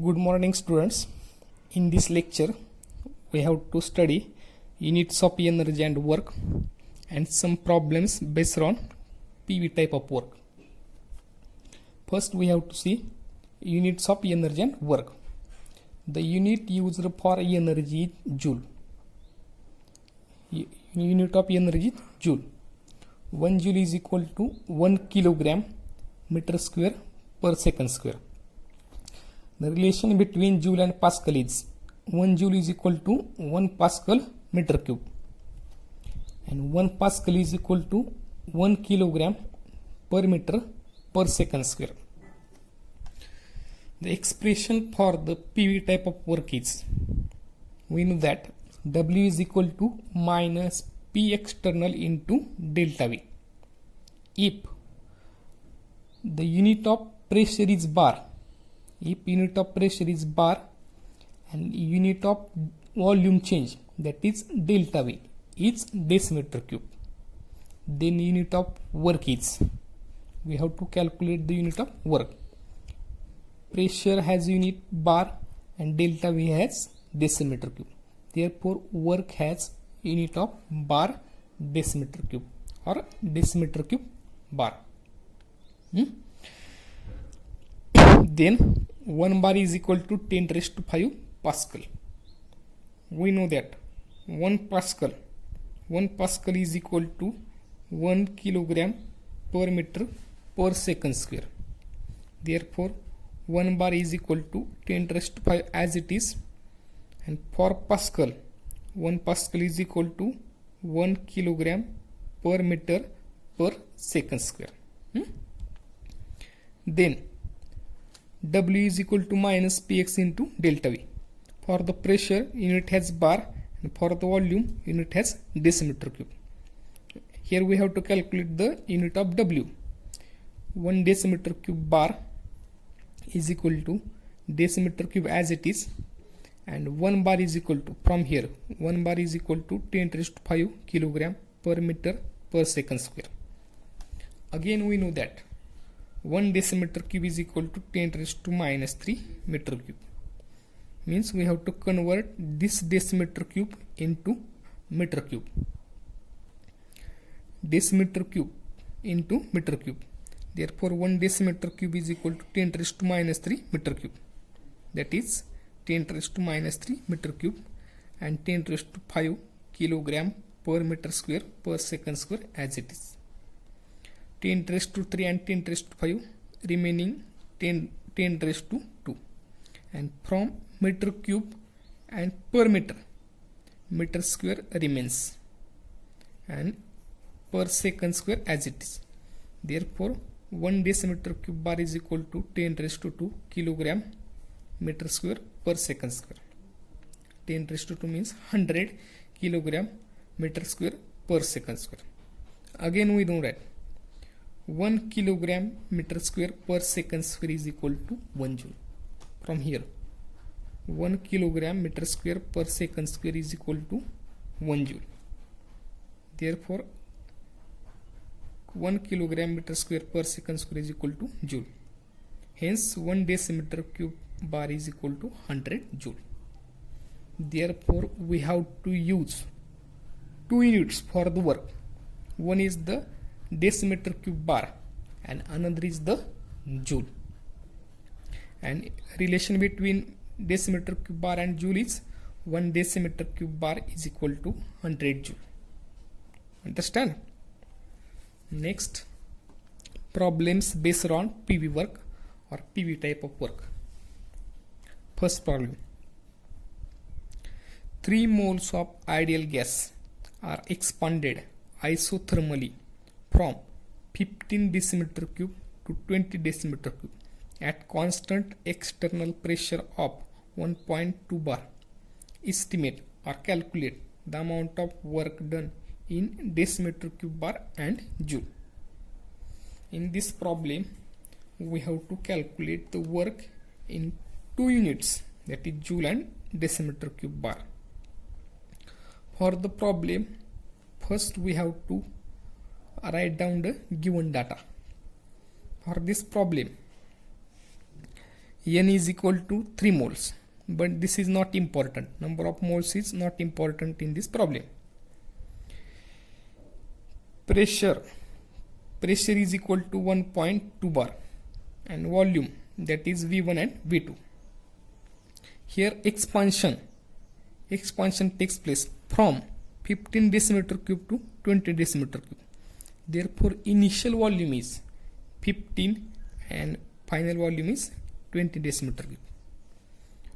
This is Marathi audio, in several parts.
Good morning, students. In this lecture, we have to study units of energy and work and some problems based on PV type of work. First, we have to see units of energy and work. The unit used for energy is joule. Unit of energy is joule. 1 joule is equal to 1 kilogram meter square per second square. The relation between joule and pascal is 1 joule is equal to 1 pascal meter cube, and 1 pascal is equal to 1 kilogram per meter per second square. The expression for the PV type of work is, we know that W is equal to minus P external into delta V. If the unit of pressure is bar, if unit of pressure is bar and unit of volume change, that is delta V, is decimeter cube, then unit of work is, we have to calculate the unit of work. Pressure has unit bar and delta V has decimeter cube. Therefore, work has unit of bar decimeter cube or decimeter cube bar. Then 1 bar is equal to 10 raised to 5 Pascal. We know that 1 Pascal is equal to 1 kilogram per meter per second square. Therefore, 1 bar is equal to 10 raised to 5 as it is, and for Pascal, 1 Pascal is equal to 1 kilogram per meter per second square. Then W is equal to minus Px into delta V. For the pressure, unit has bar, and for the volume, unit has decimeter cube. Here we have to calculate the unit of W. 1 decimeter cube bar is equal to decimeter cube as it is, and 1 bar is equal to, from here, 1 bar is equal to 10 raised to 5 kilogram per meter per second square. Again, we know that 1 decimeter cube is equal to 10 raised to minus 3 meter cube. Means we have to convert this decimeter cube into meter cube. Decimeter cube into meter cube. Therefore, 1 decimeter cube is equal to 10 raised to minus 3 meter cube. That is 10 raised to minus 3 meter cube and 10 raised to 5 kilogram per meter square per second square as it is. 10 raised to 3 and 10 raised to 5 remaining 10 raised to 2, and from meter cube and per meter square remains, and per second square as it is. Therefore, 1 decimeter cube bar is equal to 10 raised to 2 kilogram meter square per second square. 10 raised to 2 means 100 kilogram meter square per second square. Again, we know that 1 kilogram meter square per second square is equal to 1 joule. From here, 1 kilogram meter square per second square is equal to 1 joule. Therefore, 1 kilogram meter square per second square is equal to joule. Hence, 1 decimeter cube bar is equal to 100 joule. Therefore, we have to use 2 units for the work. One is the decimeter cube bar and another is the joule. And relation between decimeter cube bar and joule is 1 decimeter cube bar is equal to 100 joule. Understand? Next, problems based on PV work or PV type of work. First problem. 3 moles of ideal gas are expanded isothermally from 15 decimeter cube to 20 decimeter cube at constant external pressure of 1.2 bar. Estimate or calculate the amount of work done in decimeter cube bar and joule. In this problem, we have to calculate the work in 2 units, that is joule and decimeter cube bar. For the problem, first we have to write down the given data. For this problem, N is equal to 3 moles, but this is not important. Number of moles is not important in this problem. Pressure is equal to 1.2 bar and volume, that is V1 and V2. Here expansion takes place from 15 decimeter cube to 20 decimeter cube. Therefore initial volume is 15 and final volume is 20 decimeter cube.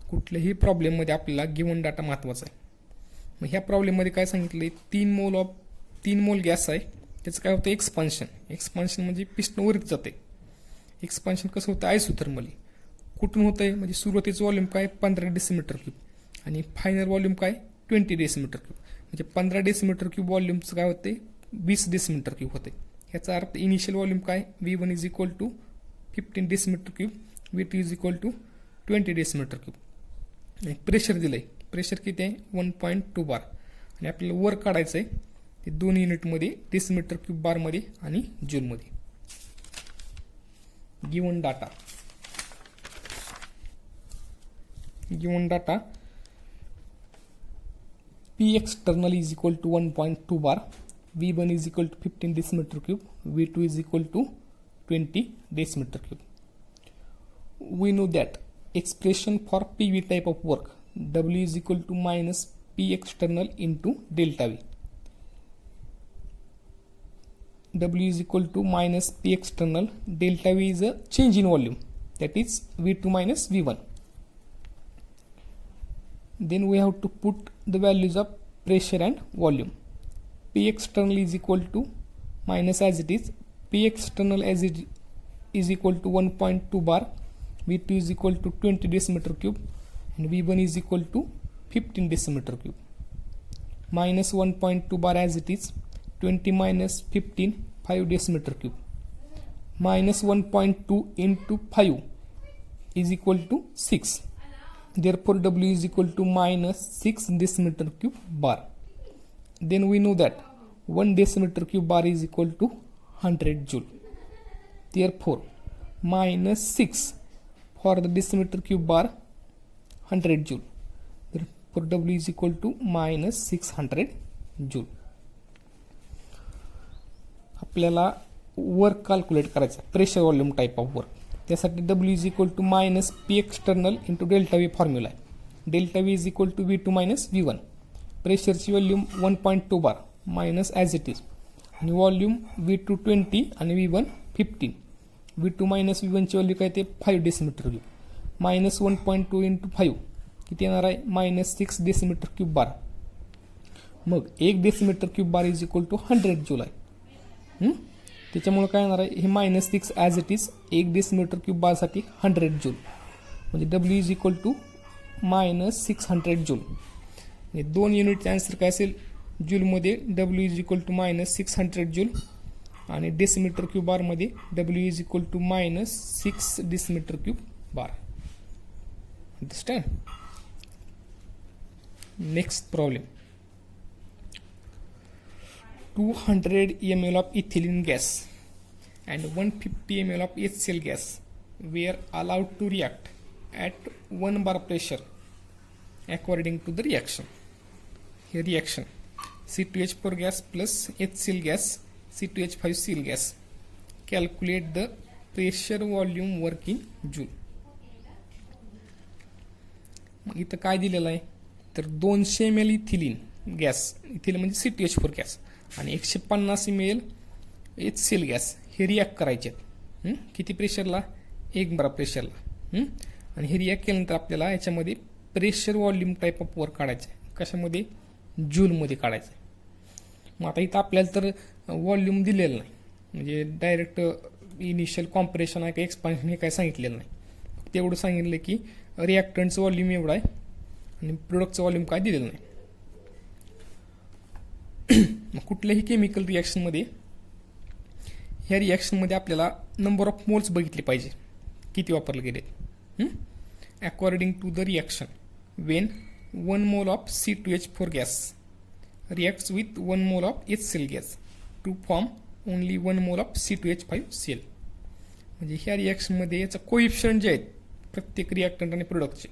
कुठल्याही प्रॉब्लेम मध्ये आपल्याला गिवन डाटा महत्वाचा आहे. मग ह्या प्रॉब्लेम मध्ये काय सांगितले, 3 मोल गॅस आहे, त्याचं काय होतं एक्सपान्शन म्हणजे पिस्टन वरती जाते. एक्सपान्शन कसं होतं आयसोथर्मली. कुठून होतंय म्हणजे सुरुवातीचं व्हॉल्यूम काय 15 डेसिमीटर क्यूब आणि फायनल व्हॉल्यूम काय 20 डेसिमीटर क्यूब. म्हणजे 15 डेसिमीटर क्यूब व्हॉल्यूमचं काय होते 20 डेसिमीटर क्यूब होते. याचा अर्थ इनिशियल व्हॉल्यूम काय V1 is equal to 15 decimetre cube, V2 is equal to 20 decimetre cube. Pressure दिलंय, प्रेशर किती आहे 1.2 बार आणि आपल्याला वर काढायचं आहे ते 2 युनिटमध्ये डेसिमीटर क्यूब बारमध्ये आणि जूलमध्ये. Given data P external is equal to 1.2 bar, V1 is equal to 15 decimeter cube, V2 is equal to 20 decimeter cube. We know that expression for PV type of work, W is equal to minus P external into delta V. W is equal to minus P external, delta V is a change in volume, that is V2 minus V1. Then we have to put the values of pressure and volume. P external is equal to minus as it is, P external as it is equal to 1.2 bar, V2 is equal to 20 decimeter cube and V1 is equal to 15 decimeter cube. Minus 1.2 bar as it is, 20 minus 15, 5 decimeter cube. Minus 1.2 into 5 is equal to 6. Therefore W is equal to minus 6 decimeter cube bar. Then we know that 1 decimeter cube bar is equal to 100 joule. Therefore minus 6 for the decimeter cube bar 100 joule. Therefore W is equal to minus 600 joule. आपल्याला वर्क कॅल्क्युलेट करायचं pressure volume type of work. त्यासाठी W is equal to minus P external into delta V formula आहे. Delta V is equal to V2 minus V1. प्रेशरची volume 1.2 bar minus as it is आणि व्हॉल्यूम V2 20 आणि V1 15. V2 मायनस V1ची व्हॅल्यू काय ते 5 डेसिमीटर क्यूब. मायनस 1.2 इंटू 5 किती येणार आहे मायनस 6 डेसिमीटर क्यूब बार. मग 1 decimetre cube bar is equal to 100 joule आहे. त्याच्यामुळे काय येणार आहे हे minus 6 as it is 1 decimetre cube बारसाठी 100 जूल म्हणजे W is equal to minus 600 joule. म्हणजे 2 युनिटचा आन्सर काय असेल जूलमध्ये W is equal to minus 600 joule आणि डेसिमीटर क्यूब बारमध्ये W is equal to minus 6 decimetre cube bar. Understand. Next problem. 200 ml of ethylene gas and 150 ml of HCl gas were allowed to react at 1 bar pressure according to the reaction. Here reaction C2H4 gas plus HCl gas C2H5Cl gas. Calculate the pressure volume work in joule. इथं काय दिलेलं आहे तर 200 ml इथिलीन गॅस, इथिलीन म्हणजे C2H4 गॅस आणि 150 ml HCl गॅस हे रिॲक्ट करायचे आहेत. किती प्रेशरला 1 बार प्रेशरला. आणि हे रिॲक्ट केल्यानंतर आपल्याला याच्यामध्ये pressure volume type of work काढायचं आहे. कशामध्ये जूलमध्ये काढायचं आहे. मग आता इथं आपल्याला तर व्हॉल्यूम दिलेलं नाही म्हणजे डायरेक्ट इनिशियल कॉम्प्रेशन आहे का एक्सपान्शन हे काय सांगितलेलं नाही. फक्त एवढं सांगितलं की रिॲक्टंटचं व्हॉल्यूम एवढं आहे आणि प्रोडक्टचं व्हॉल्यूम काय दिलेलं नाही. मग कुठल्याही केमिकल रिॲक्शनमध्ये ह्या रिॲक्शनमध्ये आपल्याला नंबर ऑफ मोल्स बघितले पाहिजे किती वापरले गेले. According to the reaction when 1 mole of C2H4 gas reacts with 1 mole of HCl gas to form only 1 mole of C2H5Cl. म्हणजे ह्या रिॲक्शनमध्ये याचा कोइफिशियंट जे आहेत प्रत्येक रिॲक्टंट आणि प्रोडक्टचे.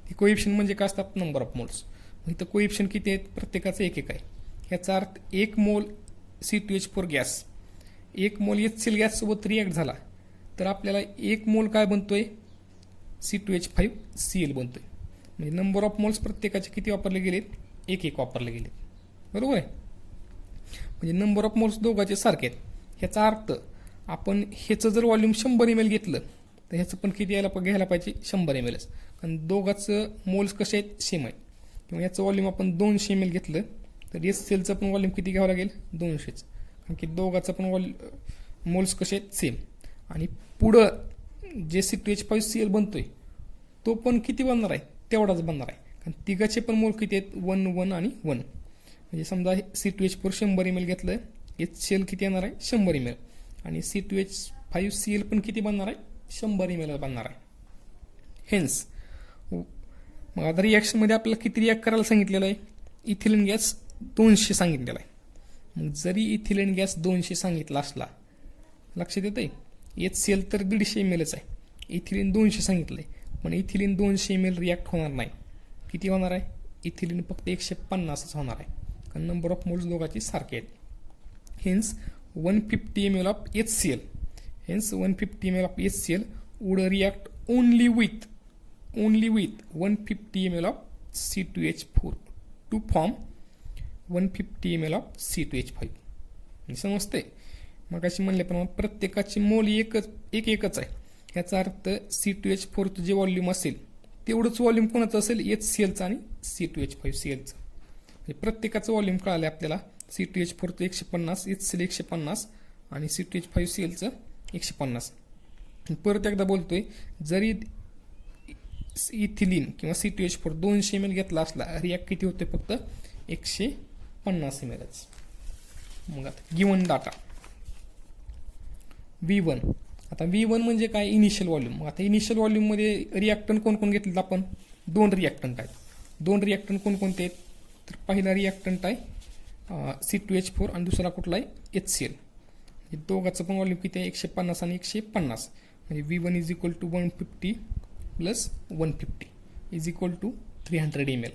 हे कोएफिशियंट म्हणजे काय असतात, नंबर ऑफ मोल्स. इथं कोएफिशियंट किती आहेत, प्रत्येकाचं एक एक आहे. याचा अर्थ 1 मोल C2H4 गॅस 1 मोल HCl गॅससोबत रिॲक्ट झाला तर आपल्याला 1 मोल काय बनतोय, C2H5Cl बनतोय. म्हणजे नंबर ऑफ मोल्स प्रत्येकाचे किती वापरले गेलेत, एक एक वापरले गेलेत. बरोबर आहे. म्हणजे नंबर ऑफ मोल्स दोघांचे सारखे आहेत. ह्याचा अर्थ आपण ह्याचं जर व्हॉल्यूम 100 ml घेतलं तर ह्याचं पण किती घ्यायला पाहिजे, 100 ml. कारण दोघांचं मोल्स कसे आहेत, सेम आहेत. किंवा याचं व्हॉल्यूम आपण 200 ml घेतलं तर HClचं पण व्हॉल्यूम किती घ्यावं लागेल, 200च. कारण की दोघांचं पण मोल्स कसे आहेत, सेम. आणि पुढं जे C2H5Cl बनतोय तो पण किती बनणार आहे, तेवढाच बनणार आहे. कारण तिघाचे पण मोल किती आहेत, 1 1 आणि 1. म्हणजे समजा C2H4 100 ml घेतलं, HCl किती येणार आहे, 100 ml. आणि C2H5Cl पण किती बनणार आहे, 100 ml बनणार आहे. हेन्स मग आता रिॲक्शनमध्ये आपल्याला किती रिॲक्ट करायला सांगितलेलं आहे, इथिलीन गॅस 200 सांगितलेला आहे. मग जरी इथिलीन गॅस 200 सांगितला असला, लक्षात येतंय, HCl तर 150 mlच आहे, इथिलीन 200 सांगितलं आहे. पण इथिलीन 200 ml रिॲक्ट होणार नाही. किती होणार आहे, इथिलीन फक्त 150च होणार आहे. कारण नंबर ऑफ मोल्स दोघांचे सारखे आहेत. Hence 150 ml of HCl, hence 150 ml of HCl would react only with 150 ml of C2H4 to form 150 ml of C2H5. समजते. मग अशी म्हणल्याप्रमाणे प्रत्येकाची मोल एकच आहे. याचा अर्थ C2H4चं जे व्हॉल्यूम असेल तेवढंच व्हॉल्यूम कोणाचं असेल, HClचं आणि C2H5Clचं. म्हणजे प्रत्येकाचं व्हॉल्यूम कळालं आपल्याला. C2H4चं 150, HCl 150 आणि C2H5Clचं 150. परत एकदा बोलतोय, जरी इथिलीन किंवा C2H4 200 ml घेतला असला, रिॲक्ट किती होते, फक्त 150 mlच. मग आता गिवन डाटा V1. आता V1 म्हणजे काय, इनिशियल व्हॉल्यूम. आता इनिशियल व्हॉल्यूममध्ये रिॲक्टंट कोण कोण घेतलेत आपण, 2 रिॲक्टंट आहेत. 2 रिॲक्टंट कोणकोणते आहेत, तर पहिला रिॲक्टंट आहे C2H4 आणि दुसरा कुठला आहे, HCl. दोघांचं पण व्हॉल्यूम किती आहे, 150 आणि 150. म्हणजे V1 is equal to 150 plus 150 is equal to 300 ml.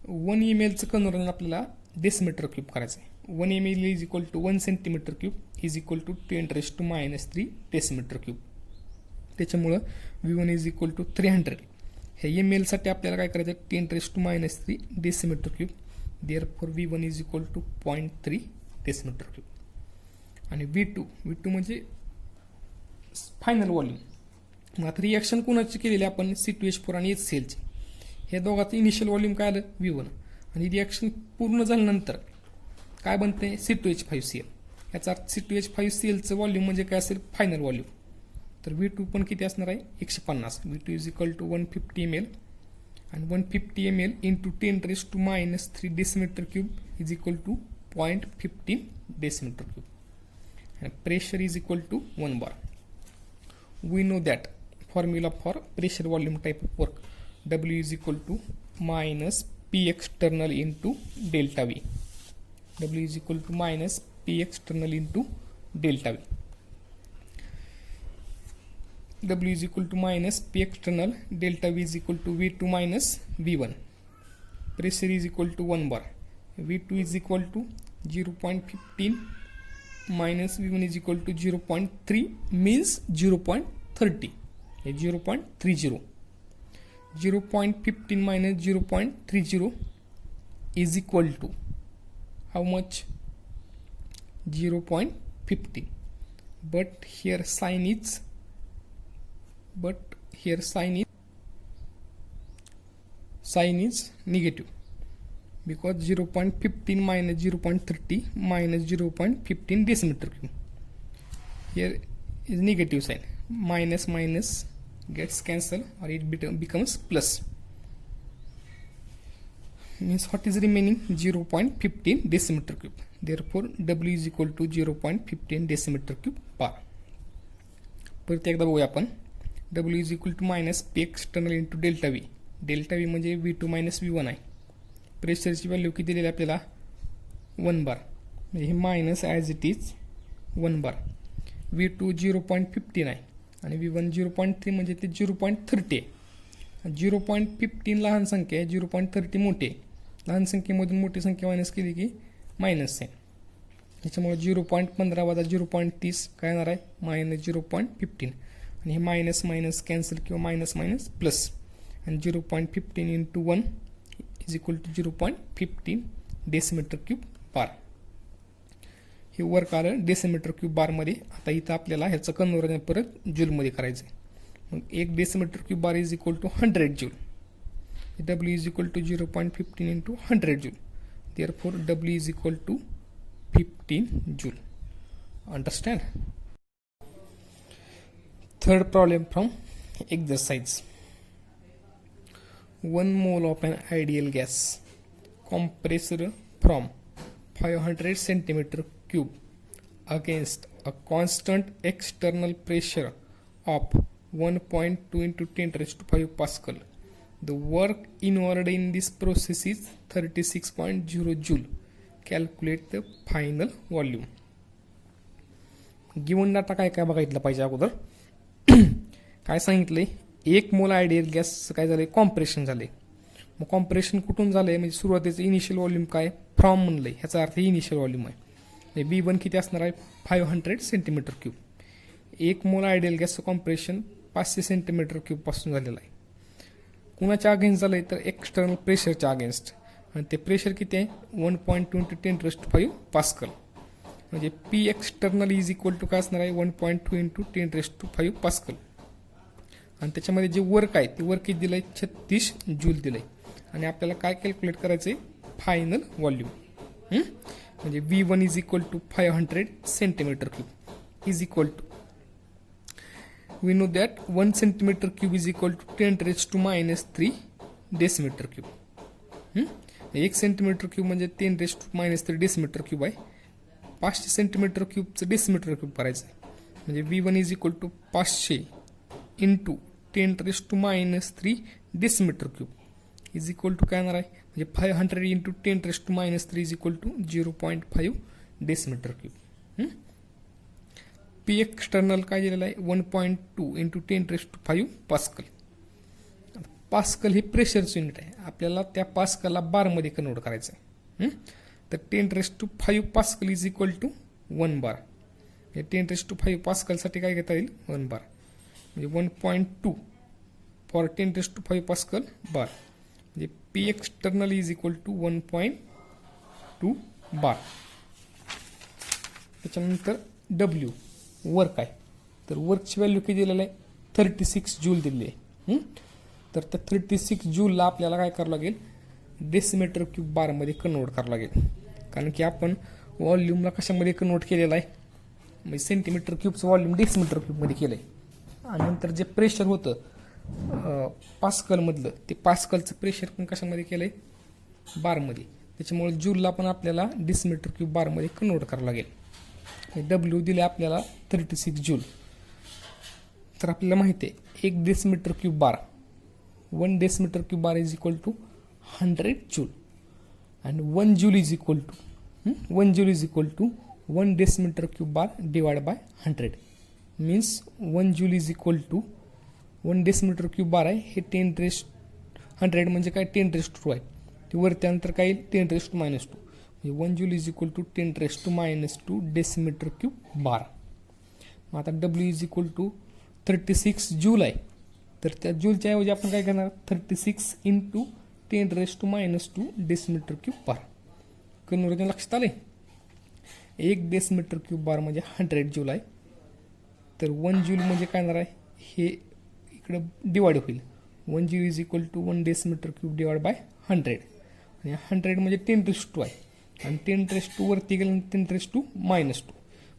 1 mlचं कन्वर्जन आपल्याला डेसिमीटर क्यूब करायचं आहे. 1 ml is equal to 1 centimeter cube is equal to 10⁻³ decimetre cube. त्याच्यामुळं V1 इज इक्वल टू 300. हे ml साठी आपल्याला काय करायचं आहे, 10⁻³ decimetre cube. Therefore V1 is equal to 0.3 decimetre cube. आणि V2 म्हणजे फायनल व्हॉल्यूम. मग आता रिॲक्शन कोणाची केलेली आपण, C2H4 आणि HClची. हे दोघांचं इनिशियल व्हॉल्यूम काय आलं, V1. आणि रिॲक्शन पूर्ण झाल्यानंतर काय बनते, C2H5Cl. याचा अर्थ C2H5Clचं व्हॉल्यूम म्हणजे काय असेल, फायनल व्हॉल्यूम. तर V2 पण किती असणार आहे, 150. V2 is equal to 150 ml. आणि 150 ml into 10⁻³ decimetre cube is equal to 0.15 decimetre cube. आणि pressure is equal to 1 bar. We know that formula for pressure volume type of work, W is equal to minus P external into delta V. W is equal to minus P external into delta V. W is equal to minus P external, delta V is equal to V2 minus V1. Pressure is equal to 1 bar. V2 is equal to 0.15 minus V1 is equal to 0.3 means 0.30. 0.30. 0.15 minus 0.30 is equal to how much? 0.15. But here sign is negative, because 0.15 minus 0.30 minus 0.15 decimeter cube. Here is negative sign. Minus gets cancelled, or it becomes plus. Means what is remaining? 0.15 decimeter cube. Therefore W is equal to 0.15 decimeter cube bar. परत एकदा बघूया आपण. W is equal to minus P external into delta V. Delta V म्हणजे V2 minus V1 आहे. प्रेशरची व्हॅल्यू किती दिलेली आपल्याला, 1 bar. म्हणजे हे minus as it is 1 bar. V2 0.15 आहे आणि V1 0.3 म्हणजे ते 0.30 आहे. 0.15 लहान संख्या आहे, 0.30 मोठी आहे. लहान संख्येमधून मोठी संख्या मायनस केली की मायनस आहे. त्याच्यामुळे 0.15 वजा 0.30 काय येणार आहे, -0.15. आणि हे मायनस मायनस कॅन्सल किंवा मायनस मायनस प्लस. आणि 0.15 into 1 is equal to 0.15 decimetre cube bar. हे वर्क आलं डेसिमीटर क्यूब बारमध्ये. आता इथं आपल्याला ह्याचं कन्वर्जन परत जूलमध्ये करायचं आहे. मग 1 decimetre cube bar is equal to 100 joule. W is equal to 0.15 into 100 joule. Therefore W is equal to 15 joule. Understand? Third problem from exercise. 1 mole of an ideal gas compressed from 500 centimeter cube against a constant external pressure of 1.2 into 10 raised to 5 Pascal. The work involved in this process is 36.0 joule. Calculate the final volume. Given data काय काय बघायला पाहिजे अगोदर. काय सांगितलंय, 1 मोल आयडियल गॅस काय झालंय, कॉम्प्रेशन झालंय. मग कॉम्प्रेशन कुठून झालंय, म्हणजे सुरुवातीचं इनिशियल व्हॉल्यूम काय, फ्रॉम म्हणलंय, ह्याचा अर्थ इनिशियल व्हॉल्यूम आहे. V1 किती असणार आहे, 500 सेंटीमीटर क्यूब. 1 मोल आयडियल गॅसचं कॉम्प्रेशन 500 सेंटीमीटर क्यूब पासून झालेलं आहे. कुणाच्या अगेन्स्ट झालंय, तर एक्सटर्नल प्रेशरच्या अगेन्स्ट. आणि ते प्रेशर किती आहे, 1.2 into 10 raised to 5 पास्कल. म्हणजे P external is equal to काय असणार आहे, 1.2 into 10 raised to 5 पास्कल. आणि त्याच्यामध्ये जे वर्क आहे ते वर्क किती दिलंय, 36 जूल दिलंय. आणि आपल्याला काय कॅल्क्युलेट करायचंय, फायनल व्हॉल्यूम. म्हणजे V1 is equal to 500 centimetre cube is equal to, we know that 1 centimeter cube is equal to 10 raised to -3 decimeter cube. 1 centimetre cube म्हणजे 10 raised to -3 डेसिमीटर क्यूब आहे. 500 सेंटीमीटर क्यूबचं डेसिमीटर क्यूब करायचं आहे. म्हणजे V1 is equal to 500 into 10 raised to -3 decimetre cube is equal to काय येणार आहे, म्हणजे 500 into 10 raised to -3 is equal to 0.5 decimetre cube. P external काय दिलेलं आहे, 1.2 into 10 raised to 5 pascal. Pascal हे प्रेशरचं युनिट आहे. आपल्याला त्या पास्कलला बारमध्ये कन्वर्ट करायचं आहे. तर 10 raised to 5 pascal is equal to 1 bar. 10 raised to 5 पास्कलसाठी काय घेता येईल, 1 बार. म्हणजे 1.2 for 10 raised to 5 pascal bar. म्हणजे P external is equal to 1.2 bar. त्याच्यानंतर W वर्क आहे. तर वर्कची व्हॅल्यू किती दिलेलं आहे, 36 जूल दिलेली आहे. तर त्या 36 जूलला आपल्याला काय करावं लागेल, डेसिमीटर क्यूब बारमध्ये कन्वर्ट करावं लागेल. कारण की आपण व्हॉल्यूमला कशामध्ये कन्वर्ट केलेलं आहे, म्हणजे सेंटीमीटर क्यूबचं व्हॉल्यूम डेसिमीटर क्यूबमध्ये केलं आहे. आणि नंतर जे प्रेशर होतं पास्कलमधलं, ते पास्कलचं प्रेशर पण कशामध्ये केलं आहे, बारमध्ये. त्याच्यामुळे जूलला पण आपल्याला डेसिमीटर क्यूब बारमध्ये कन्वर्ट करावं लागेल. W दिले आपल्याला 36 जूल. तर आपल्याला माहिती आहे 1 decimetre cube bar, 1 decimetre cube bar is equal to 100 joule. आणि 1 joule is equal to 1 joule is equal to 1 decimetre cube bar divide by 100. Means 1 joule is equal to 1 decimetre cube bar आहे, हे 10 raised 100 म्हणजे काय, 10 raised to 2 आहे. ते वरती अंतर काय येईल, 10 raised to -2. 1 joule is equal to 10 raised to -2 decimetre cube bar. मग आता W is equal to 36 joule आहे. तर त्या जूलच्या ऐवजी आपण काय करणार, 36 into 10 raised to -2 decimetre cube bar. Conversion लक्षात आले. 1 डेसिमीटर क्यूब बार म्हणजे 100 जूल आहे. तर 1 जूल म्हणजे काय येणार आहे, हे इकडे डिवाइड होईल. 1 joule is equal to 1 decimetre cube divide by 100. आणि 100 म्हणजे 10 raised to 2 आहे. आणि 10 raised to वरती गेलं 10 raised to -2.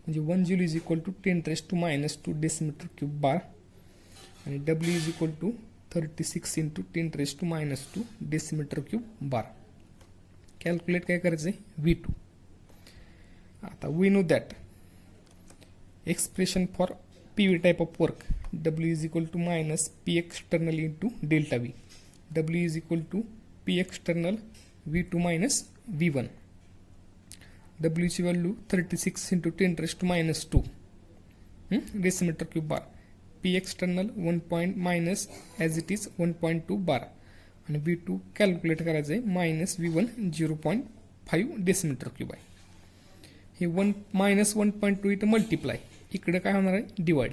म्हणजे 1 joule is equal to 10 raised to -2 decimetre cube bar. आणि W is equal to 36 into 10 raised to -2 decimetre cube bar. Calculate काय करायचं आहे, V2. आता we know that expression for PV type of work, W is equal to minus P external into delta V. W is equal to P external V2 minus V1. W ची value 36 into 10 raised to -2 decimetre cube bar. P external 1 point minus as it is 1.2 bar आणि V2 कॅल्क्युलेट करायचं आहे -V1 0.5 डेसिमीटर क्यूब आहे. हे -1.2 इथं मल्टिप्लाय, इकडे काय होणार आहे डिवाइड,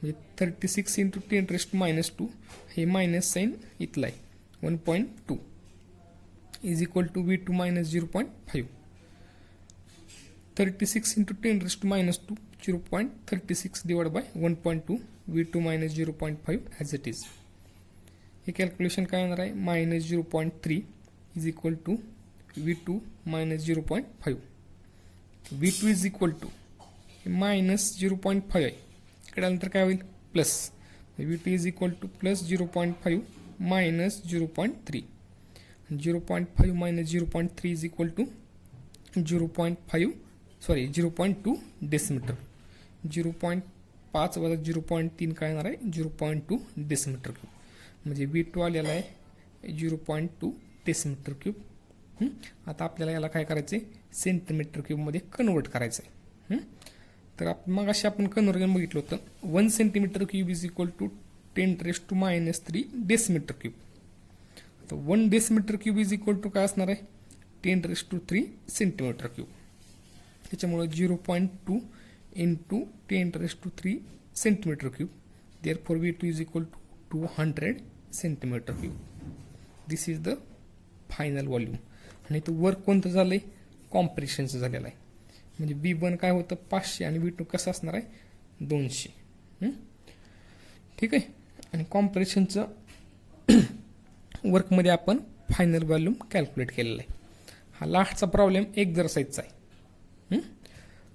म्हणजे 36 इंटू 10⁻², हे मायनस साईन इथलं आहे 1.2 is equal to V2 -0.5. 36 into 10⁻², 0.36 divide by 1.2, V2 -0.5 as it is. हे कॅल्क्युलेशन काय होणार आहे -0.3 is equal to V2 -0.5. V2 is equal to -0.5 आहे, इकडे आल्यानंतर काय होईल plus, V2 is equal to plus 0.5 minus 0.3. 0.5 minus 0.3 is equal to 0.2 decimetre. 0.5 वजा 0.3 काय येणार आहे 0.2 डेसिमीटर क्यूब. म्हणजे V2 आलेला आहे 0.2 डेसिमीटर क्यूब. आता आपल्याला याला काय करायचं आहे सेंटीमीटर क्यूबमध्ये कन्वर्ट करायचं आहे. तर मग अशी आपण कन्वर्जन बघितलं होतं 1 centimetre cube is equal to 10⁻³ decimetre cube. तर 1 decimetre cube is equal to काय असणार आहे 10⁻³ सेंटीमीटर क्यूब. त्याच्यामुळे 0.2 into 10⁻³ centimetre cube. Therefore V2 is equal to 200 centimetre cube. This is the final volume. आणि इथं वर्क कोणतं झालं आहे कॉम्प्रेशनचं झालेलं आहे. म्हणजे V1 काय होतं 500 आणि V2 कसं असणार आहे 200. ठीक आहे. आणि कॉम्प्रेशनचं वर्कमध्ये आपण फायनल व्हॉल्यूम कॅल्क्युलेट केलेला आहे. हा लास्टचा प्रॉब्लेम एक्झरसाइजचा आहे.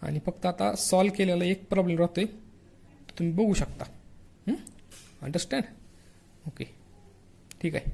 आणि फक्त आता सॉल्व केलेला एक प्रॉब्लेम राहतोय तुम्ही बघू शकता. अंडरस्टँड. ओके ठीक आहे.